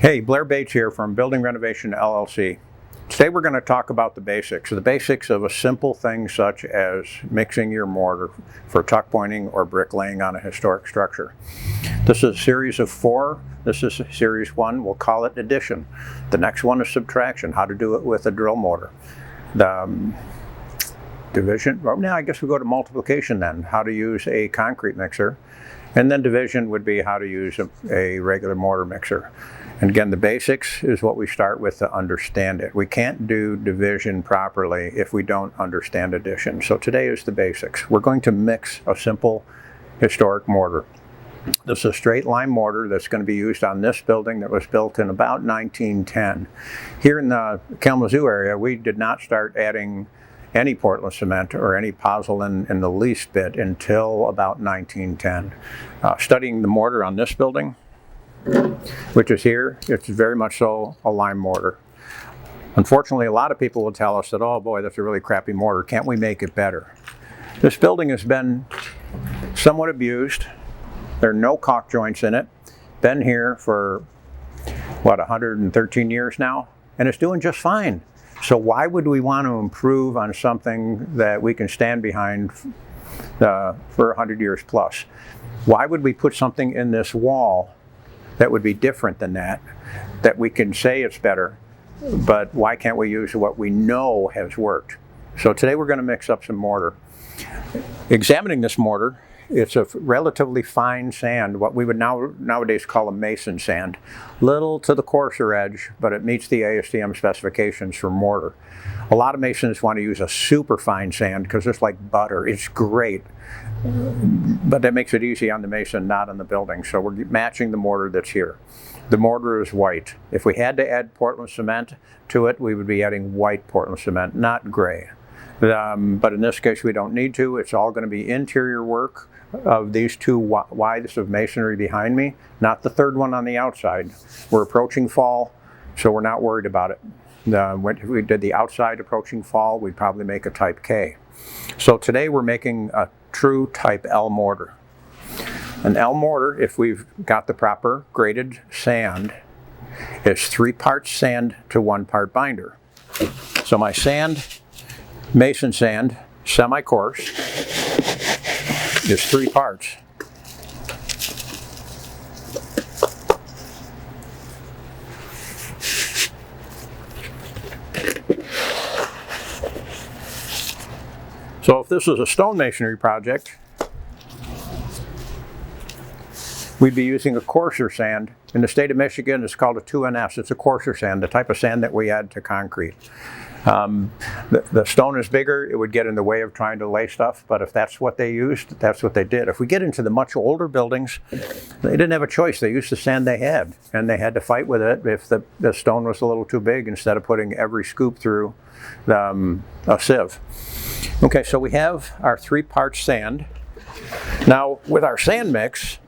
Hey, Blair Bates here from Building Renovation LLC. Today we're going to talk about the basics of a simple thing such as mixing your mortar for tuck pointing or bricklaying on a historic structure. This is a series of 4. This is series 1. We'll call it addition. The next one is subtraction, how to do it with a drill mortar. The division, well, now I guess we go to multiplication then, how to use a concrete mixer. And then division would be how to use a regular mortar mixer. And again, the basics is what we start with to understand it. We can't do division properly if we don't understand addition. So today is the basics. We're going to mix a simple historic mortar. This is a straight line mortar that's going to be used on this building that was built in about 1910. Here in the Kalamazoo area, we did not start adding any Portland cement or any pozzolan in the least bit until about 1910. Studying the mortar on this building, which is here, it's very much so a lime mortar. Unfortunately, a lot of people will tell us that, oh boy, that's a really crappy mortar. Can't we make it better? This building has been somewhat abused. There are no caulk joints in it. Been here for, what, 113 years now? And it's doing just fine. So why would we want to improve on something that we can stand behind for 100 years plus? Why would we put something in this wall that would be different than that we can say it's better, but why can't we use what we know has worked? So today we're going to mix up some mortar. Examining this mortar, it's a relatively fine sand, what we would nowadays call a mason sand. Little to the coarser edge, but it meets the ASTM specifications for mortar. A lot of masons want to use a super fine sand because it's like butter. It's great, but that makes it easy on the mason, not on the building. So we're matching the mortar that's here. The mortar is white. If we had to add Portland cement to it, we would be adding white Portland cement, not gray. But in this case, we don't need to. It's all going to be interior work of these two wides of masonry behind me, not the third one on the outside. We're approaching fall, so we're not worried about it. If we did the outside approaching fall, we'd probably make a type K. So today we're making a true type L mortar. An L mortar, if we've got the proper graded sand, is 3 parts sand to 1 part binder. So my sand, mason sand, semi-coarse, is 3 parts. So if this was a stone masonry project, we'd be using a coarser sand. In the state of Michigan, it's called a 2NS. It's a coarser sand, the type of sand that we add to concrete. The stone is bigger, it would get in the way of trying to lay stuff, but if that's what they used, that's what they did. If we get into the much older buildings, they didn't have a choice. They used the sand they had, and they had to fight with it if the stone was a little too big instead of putting every scoop through a sieve. Okay, so we have our 3 parts sand. Now, with our sand mix,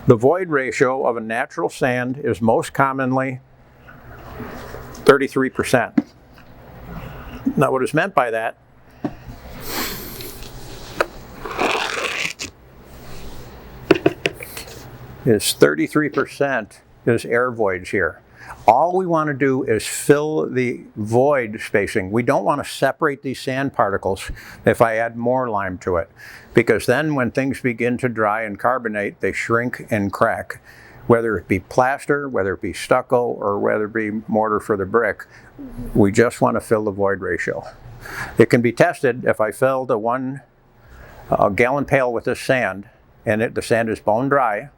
the void ratio of a natural sand is most commonly 33%. Now what is meant by that is 33% is air voids here. All we want to do is fill the void spacing. We don't want to separate these sand particles if I add more lime to it, because then when things begin to dry and carbonate, they shrink and crack. Whether it be plaster, whether it be stucco, or whether it be mortar for the brick, we just want to fill the void ratio. It can be tested. If I filled a 1 gallon pail with this sand, and the sand is bone dry,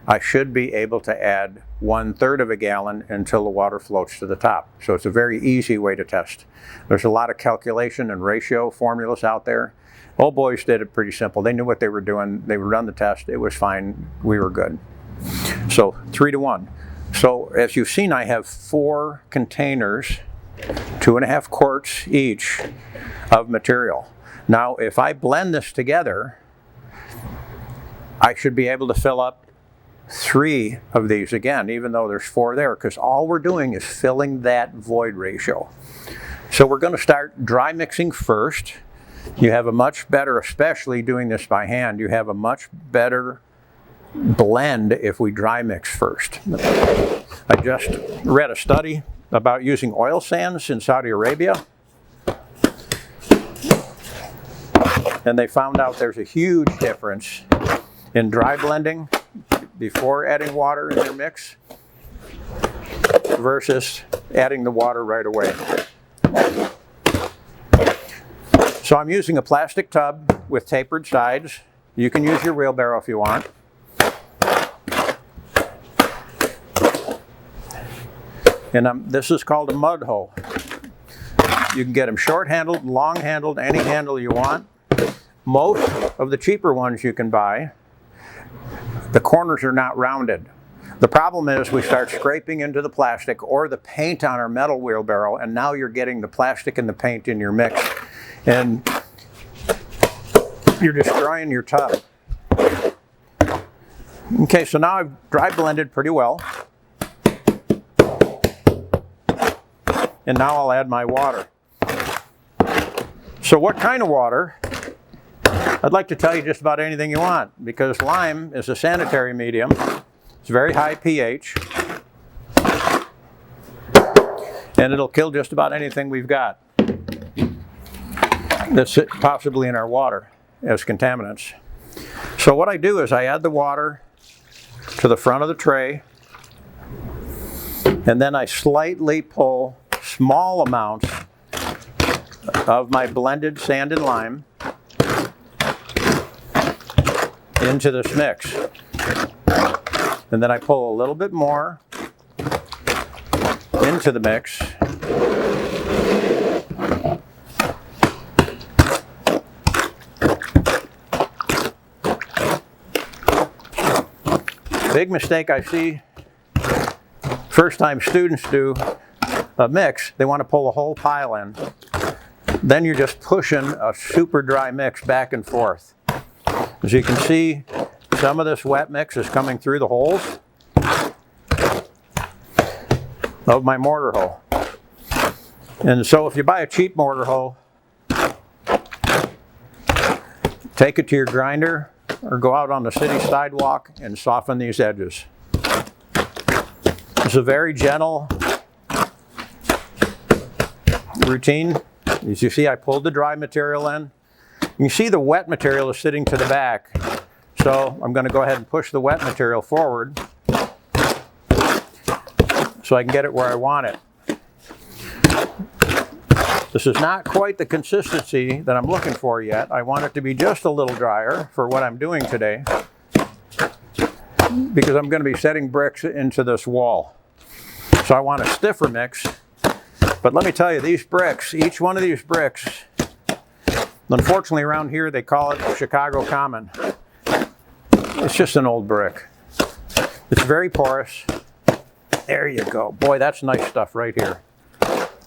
I should be able to add 1/3 of a gallon until the water floats to the top. So it's a very easy way to test. There's a lot of calculation and ratio formulas out there. Old boys did it pretty simple. They knew what they were doing. They would run the test. It was fine. We were good. So 3 to 1. So as you've seen, I have 4 containers, 2.5 quarts each of material. Now if I blend this together, I should be able to fill up 3 of these again, even though there's 4 there, because all we're doing is filling that void ratio. So we're going to start dry mixing first. You have a much better, especially doing this by hand, you have a much better blend if we dry mix first. I just read a study about using oil sands in Saudi Arabia, and they found out there's a huge difference in dry blending before adding water in your mix versus adding the water right away. So I'm using a plastic tub with tapered sides. You can use your wheelbarrow if you want. And this is called a mud hoe. You can get them short-handled, long-handled, any handle you want. Most of the cheaper ones you can buy, the corners are not rounded. The problem is we start scraping into the plastic or the paint on our metal wheelbarrow, and now you're getting the plastic and the paint in your mix, and you're destroying your tub. Okay, so now I've dry blended pretty well. And now I'll add my water. So what kind of water? I'd like to tell you just about anything you want, because lime is a sanitary medium. It's very high pH. And it'll kill just about anything we've got that's possibly in our water as contaminants. So what I do is I add the water to the front of the tray, and then I slightly pull small amounts of my blended sand and lime into this mix. And then I pull a little bit more into the mix. Big mistake I see first time students do a mix, they want to pull a whole pile in. Then you're just pushing a super dry mix back and forth. As you can see, some of this wet mix is coming through the holes of my mortar hoe. And so if you buy a cheap mortar hoe, take it to your grinder or go out on the city sidewalk and soften these edges. It's a very gentle routine. As you see, I pulled the dry material in. You can see the wet material is sitting to the back. So I'm going to go ahead and push the wet material forward so I can get it where I want it. This is not quite the consistency that I'm looking for yet. I want it to be just a little drier for what I'm doing today, because I'm going to be setting bricks into this wall. So I want a stiffer mix. But let me tell you, these bricks, each one of these bricks, unfortunately around here they call it Chicago Common. It's just an old brick. It's very porous. There you go. Boy, that's nice stuff right here.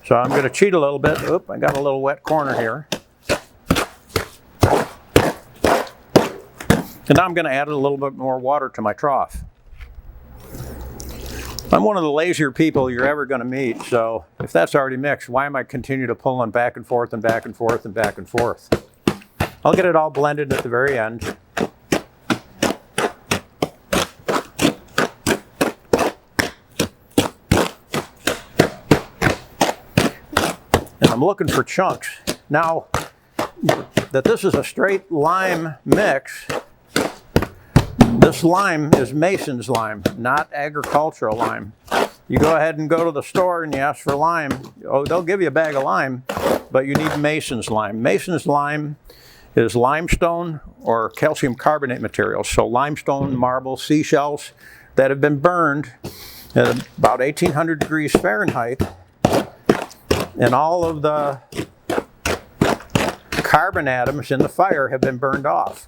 So I'm going to cheat a little bit. Oop, I got a little wet corner here. And now I'm going to add a little bit more water to my trough. I'm one of the lazier people you're ever going to meet, so if that's already mixed, why am I continue to pulling back and forth and back and forth and back and forth? I'll get it all blended at the very end. And I'm looking for chunks. Now, that this is a straight lime mix, this lime is Mason's lime, not agricultural lime. You go ahead and go to the store and you ask for lime. Oh, they'll give you a bag of lime, but you need Mason's lime. Mason's lime is limestone or calcium carbonate materials. So limestone, marble, seashells that have been burned at about 1800 degrees Fahrenheit. And all of the carbon atoms in the fire have been burned off.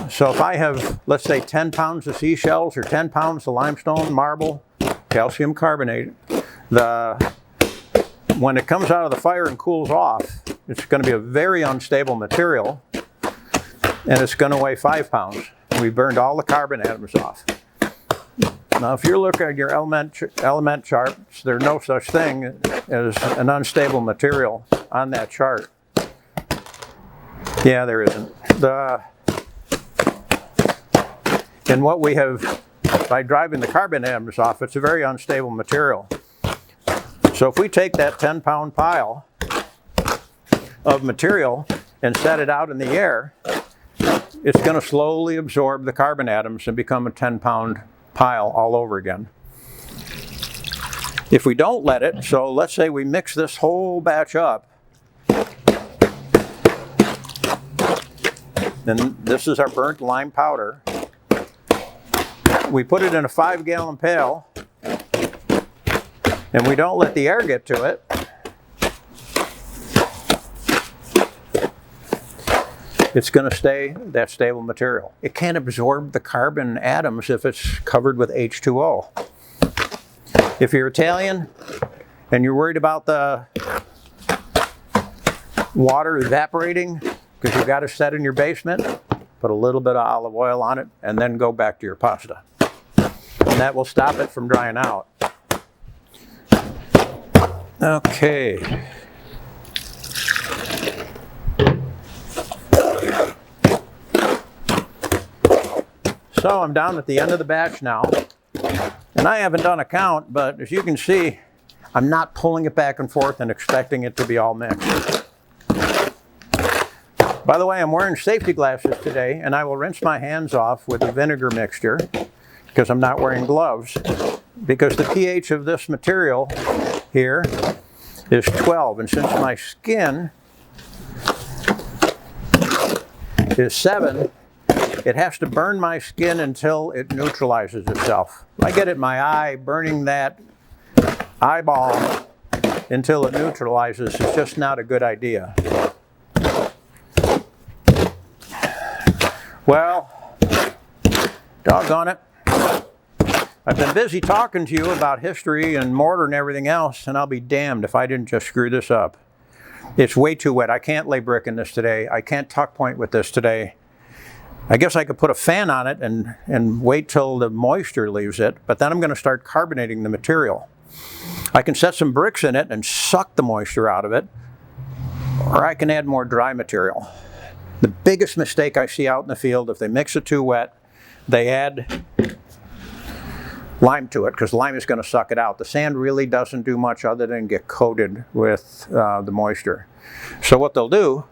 So if I have, let's say, 10 pounds of seashells or 10 pounds of limestone, marble, calcium carbonate, when it comes out of the fire and cools off, it's going to be a very unstable material, and it's going to weigh 5 pounds. We burned all the carbon atoms off. Now, if you look at your element charts, there's no such thing as an unstable material on that chart. Yeah, there isn't. And what we have, by driving the carbon atoms off, it's a very unstable material. So if we take that 10-pound pile of material and set it out in the air, it's going to slowly absorb the carbon atoms and become a 10-pound pile all over again. If we don't let it, so let's say we mix this whole batch up, and this is our burnt lime powder. We put it in a 5-gallon pail, and we don't let the air get to it. It's going to stay that stable material. It can't absorb the carbon atoms if it's covered with H2O. If you're Italian and you're worried about the water evaporating because you've got it set in your basement, put a little bit of olive oil on it and then go back to your pasta. And that will stop it from drying out. Okay. So I'm down at the end of the batch now. And I haven't done a count, but as you can see, I'm not pulling it back and forth and expecting it to be all mixed. By the way, I'm wearing safety glasses today, and I will rinse my hands off with the vinegar mixture because I'm not wearing gloves, because the pH of this material here is 12, and since my skin is 7, it has to burn my skin until it neutralizes itself. I get it in my eye, burning that eyeball until it neutralizes is just not a good idea. Well, doggone it. I've been busy talking to you about history and mortar and everything else, and I'll be damned if I didn't just screw this up. It's way too wet. I can't lay brick in this today. I can't tuck point with this today. I guess I could put a fan on it and wait till the moisture leaves it, but then I'm going to start carbonating the material. I can set some bricks in it and suck the moisture out of it, or I can add more dry material. The biggest mistake I see out in the field, if they mix it too wet, they add lime to it, because lime is going to suck it out. The sand really doesn't do much other than get coated with the moisture. So what they'll do,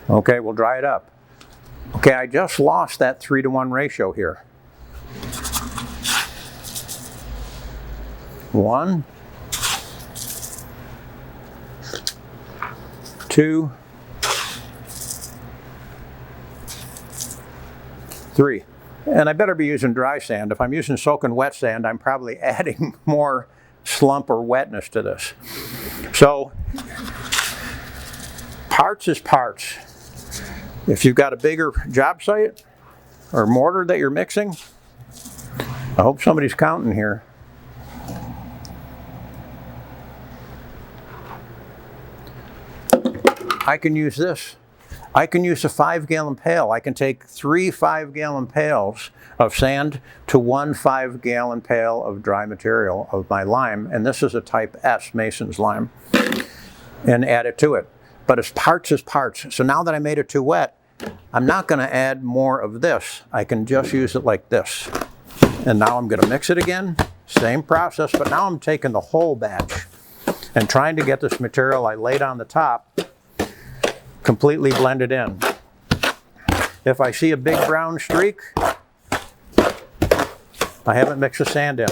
okay, we'll dry it up. Okay, I just lost that 3-to-1 ratio here. 1, 2, 3. And I better be using dry sand. If I'm using soaking wet sand, I'm probably adding more slump or wetness to this. So, parts is parts. If you've got a bigger job site or mortar that you're mixing, I hope somebody's counting here. I can use this. I can use a 5-gallon pail. I can take 3 5-gallon pails of sand to 1 5-gallon pail of dry material of my lime, and this is a type S Mason's lime, and add it to it. But it's parts is parts. So now that I made it too wet, I'm not going to add more of this. I can just use it like this. And now I'm going to mix it again. Same process, but now I'm taking the whole batch and trying to get this material I laid on the top completely blended in. If I see a big brown streak, I haven't mixed the sand in.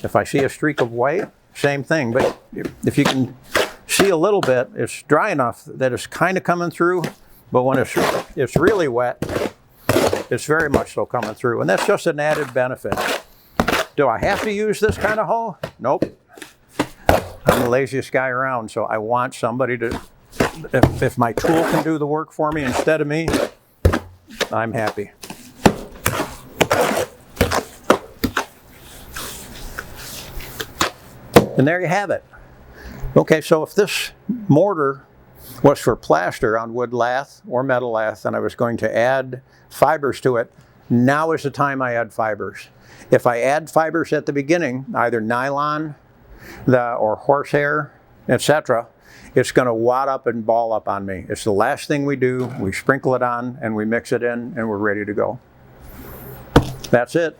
If I see a streak of white, same thing. But if you can see a little bit, it's dry enough that it's kind of coming through, but when it's really wet, it's very much so coming through. And that's just an added benefit. Do I have to use this kind of hoe? Nope. I'm the laziest guy around, so I want somebody to, if my tool can do the work for me instead of me, I'm happy. And there you have it. Okay, so if this mortar was for plaster on wood lath or metal lath and I was going to add fibers to it, now is the time I add fibers. If I add fibers at the beginning, either nylon or horsehair, etc., it's going to wad up and ball up on me. It's the last thing we do. We sprinkle it on and we mix it in and we're ready to go. That's it.